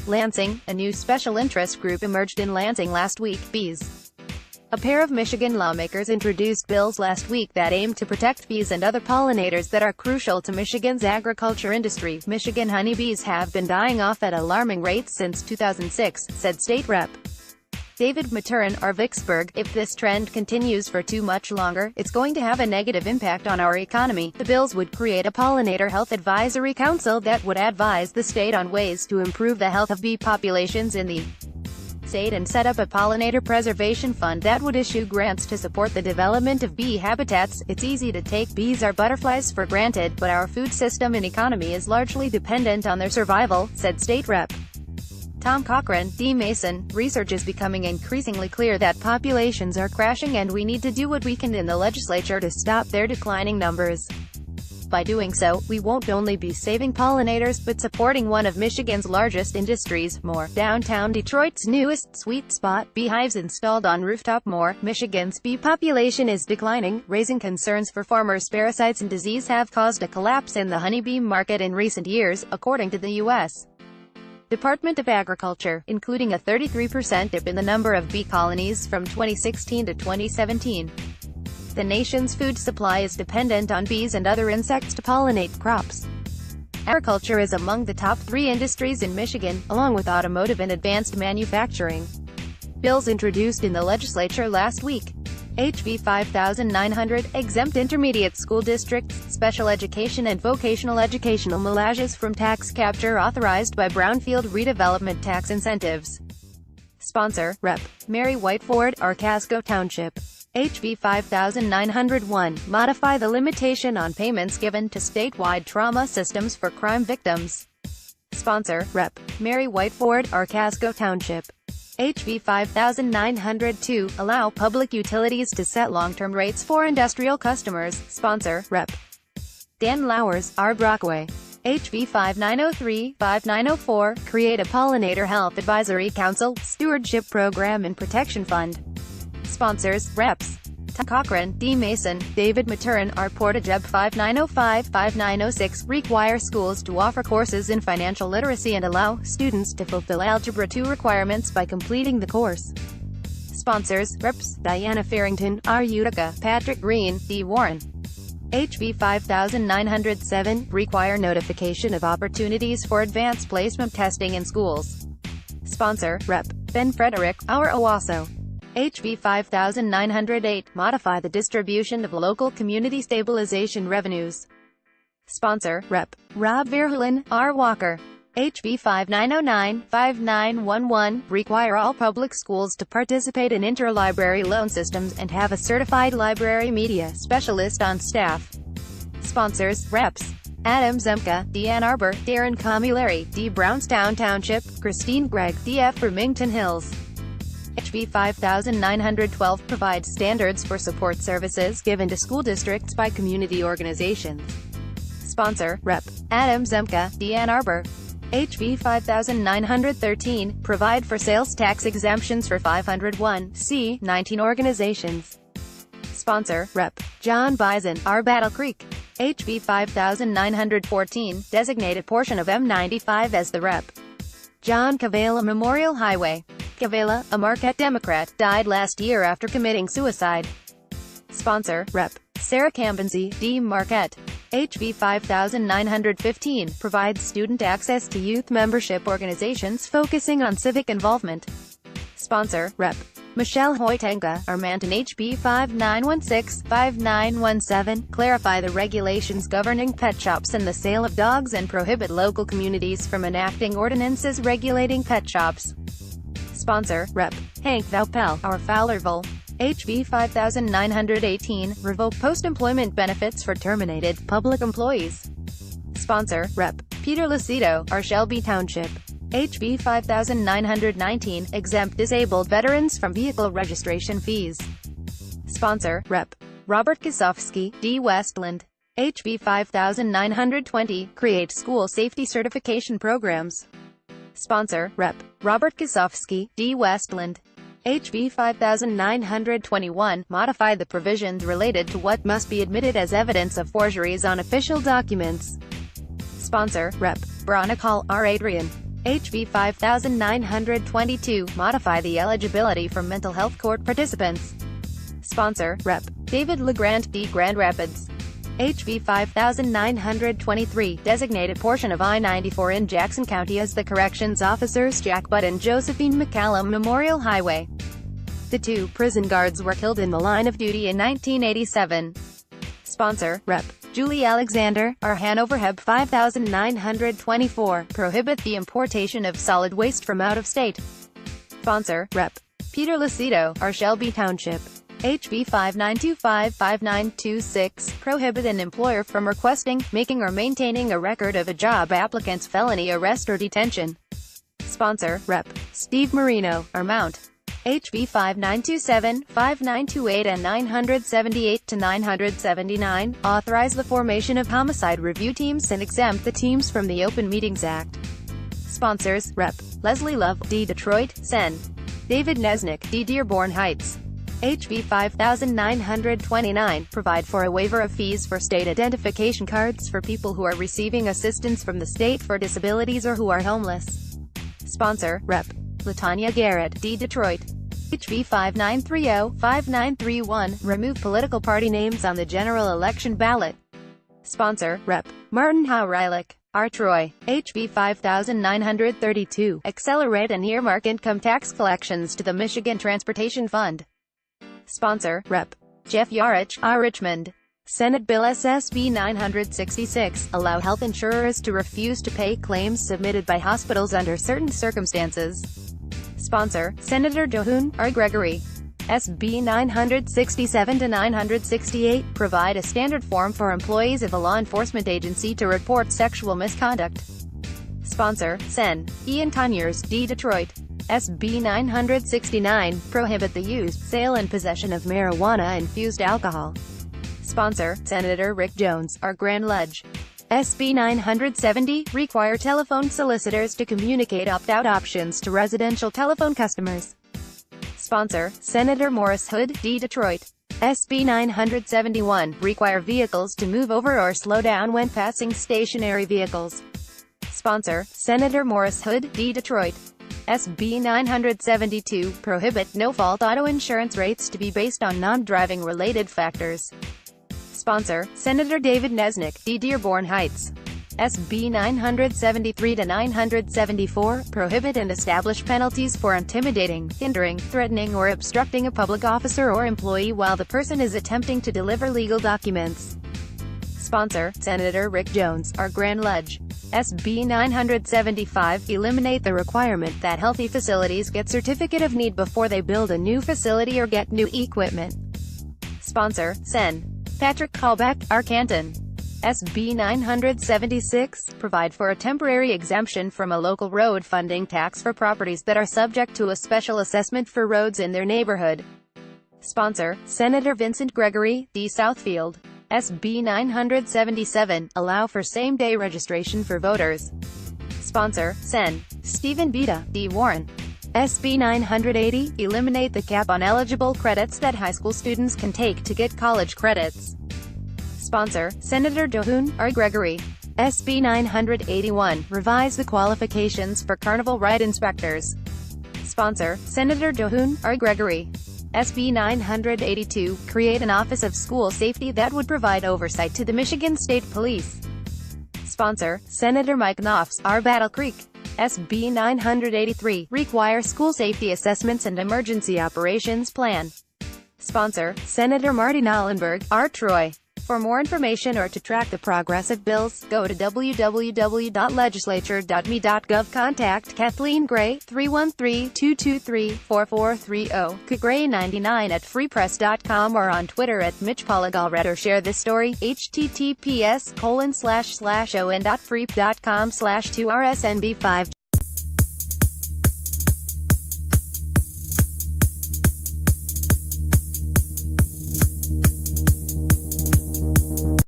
Lansing, a new special interest group emerged in Lansing last week, bees. A pair of Michigan lawmakers introduced bills last week that aim to protect bees and other pollinators that are crucial to Michigan's agriculture industry. Michigan honeybees have been dying off at alarming rates since 2006, said State Rep. David Maturen, R-Vicksburg. If this trend continues for too much longer, it's going to have a negative impact on our economy. The bills would create a Pollinator Health Advisory Council that would advise the state on ways to improve the health of bee populations in the state and set up a pollinator preservation fund that would issue grants to support the development of bee habitats. It's easy to take bees or butterflies for granted, but our food system and economy is largely dependent on their survival, said State Rep. Tom Cochran, D. Mason. Research is becoming increasingly clear that populations are crashing and we need to do what we can in the legislature to stop their declining numbers. By doing so, we won't only be saving pollinators but supporting one of Michigan's largest industries. More. Downtown Detroit's newest sweet spot, beehives installed on rooftop. More. Michigan's bee population is declining, raising concerns for farmers. Parasites and disease have caused a collapse in the honeybee market in recent years, according to the U.S. Department of Agriculture, including a 33% dip in the number of bee colonies from 2016 to 2017. The nation's food supply is dependent on bees and other insects to pollinate crops. Agriculture is among the top 3 industries in Michigan, along with automotive and advanced manufacturing. Bills introduced in the legislature last week. HB 5900, exempt intermediate school districts, special education and vocational educational millages from tax capture authorized by brownfield redevelopment tax incentives. Sponsor, Rep. Mary Whiteford, Arcasco Township. HB 5901, modify the limitation on payments given to statewide trauma systems for crime victims. Sponsor, Rep. Mary Whiteford, Arcasco Township. HB 5902, allow public utilities to set long-term rates for industrial customers. Sponsor, Rep. Dan Lowers, R. Brockway. HB 5903-5904, create a Pollinator Health Advisory Council, Stewardship Program and Protection Fund. Sponsors, Reps. Tom Cochran, D. Mason, David Maturen, R. Portage. HB 5905-5906, require schools to offer courses in financial literacy and allow students to fulfill Algebra 2 requirements by completing the course. Sponsors, Reps. Diana Farrington, R. Utica, Patrick Green, D. Warren. HB 5907, require notification of opportunities for advanced placement testing in schools. Sponsor, Rep. Ben Frederick, R. Owasso. HB 5908, modify the distribution of local community stabilization revenues. Sponsor, Rep. Rob Verheulen, R. Walker. HB 5909-5911, require all public schools to participate in interlibrary loan systems and have a certified library media specialist on staff. Sponsors, Reps. Adam Zemka, D. Ann Arbor, Darren Camilleri, D. Brownstown Township, Christine Gregg, D. F. Remington Hills. HB 5912 provides standards for support services given to school districts by community organizations. Sponsor, Rep. Adam Zemka, D. Ann Arbor. HB 5913, provide for sales tax exemptions for 501(c)(19) organizations. Sponsor, Rep. John Bison, R. Battle Creek. HB 5914, designate a portion of M95 as the Rep. John Cavella Memorial Highway. Cavella, a Marquette Democrat, died last year after committing suicide. Sponsor, Rep. Sarah Cambenzi, D. Marquette. HB 5915, provides student access to youth membership organizations focusing on civic involvement. Sponsor, Rep. Michelle Hoytenka, Armanton. HB 5916-5917, clarify the regulations governing pet shops and the sale of dogs and prohibit local communities from enacting ordinances regulating pet shops. Sponsor, Rep. Hank Vaupel, R. Fowlerville. HB 5918, revoke post-employment benefits for terminated public employees. Sponsor, Rep. Peter Lucido, R. Shelby Township. HB 5919, exempt disabled veterans from vehicle registration fees. Sponsor, Rep. Robert Kosofsky, D. Westland. HB 5920, create school safety certification programs. Sponsor, Rep. Robert Kosofsky, D. Westland. HB 5921, modify the provisions related to what must be admitted as evidence of forgeries on official documents. Sponsor, Rep. Veronica Hall, R. Adrian. HB 5922, modify the eligibility for mental health court participants. Sponsor, Rep. David LeGrand, D. Grand Rapids. HB 5923, designated portion of I-94 in Jackson County as the corrections officers Jack Butt and Josephine McCallum Memorial Highway. The two prison guards were killed in the line of duty in 1987. Sponsor, Rep. Julie Alexander, R. Hanover Heb 5924, prohibit the importation of solid waste from out of state. Sponsor, Rep. Peter Lucido, R. Shelby Township. HB 5925-5926, prohibit an employer from requesting, making or maintaining a record of a job applicant's felony arrest or detention. Sponsor, Rep. Steve Marino, R. Mount. HB 5927, 5928 and 978-979, authorize the formation of homicide review teams and exempt the teams from the Open Meetings Act. Sponsors, Rep. Leslie Love, D. Detroit, Sen. David Nesnick, D. Dearborn Heights. HB 5929, provide for a waiver of fees for state identification cards for people who are receiving assistance from the state for disabilities or who are homeless. Sponsor, Rep. Latanya Garrett, D. Detroit. HB 5930-5931, remove political party names on the general election ballot. Sponsor, Rep. Martin Howrylick, R. Troy. HB 5932, accelerate and earmark income tax collections to the Michigan Transportation Fund. Sponsor, Rep. Jeff Yarich, R. Richmond. Senate Bill SSB 966, allow health insurers to refuse to pay claims submitted by hospitals under certain circumstances. Sponsor, Senator Johoon, R. Gregory. SB 967-968, provide a standard form for employees of a law enforcement agency to report sexual misconduct. Sponsor, Sen. Ian Conyers, D. Detroit. SB 969, prohibit the use, sale and possession of marijuana-infused alcohol. Sponsor, Senator Rick Jones, R. Grand Ledge. SB 970, require telephone solicitors to communicate opt-out options to residential telephone customers. Sponsor, Senator Morris Hood, D. Detroit. SB 971, require vehicles to move over or slow down when passing stationary vehicles. Sponsor, Senator Morris Hood, D. Detroit. SB 972, prohibit no-fault auto insurance rates to be based on non-driving related factors. Sponsor, Senator David Nesnick, D. Dearborn Heights. SB 973-974, prohibit and establish penalties for intimidating, hindering, threatening or obstructing a public officer or employee while the person is attempting to deliver legal documents. Sponsor, Senator Rick Jones, R. Grand Ledge. SB 975, eliminate the requirement that healthy facilities get certificate of need before they build a new facility or get new equipment. Sponsor, Sen. Patrick Callback, R. Canton. SB 976, provide for a temporary exemption from a local road funding tax for properties that are subject to a special assessment for roads in their neighborhood. Sponsor, Senator Vincent Gregory, D. Southfield. SB 977, allow for same-day registration for voters. Sponsor, Sen. Stephen Beta, D. Warren. SB 980, eliminate the cap on eligible credits that high school students can take to get college credits. Sponsor, Senator Johoon, R. Gregory. SB 981, revise the qualifications for carnival ride inspectors. Sponsor, Senator Johoon, R. Gregory. SB 982, create an Office of School Safety that would provide oversight to the Michigan State Police. Sponsor, Senator Mike Knopfs, R. Battle Creek. SB 983, require school safety assessments and emergency operations plan. Sponsor, Senator Marty Nollenberg, R. Troy. For more information or to track the progress of bills, go to www.legislature.me.gov. Contact Kathleen Gray, 313-223-4430, kgray99@freepress.com or on Twitter at Mitch Polygalred, or share this story, https://on.freep.com/2rsnb5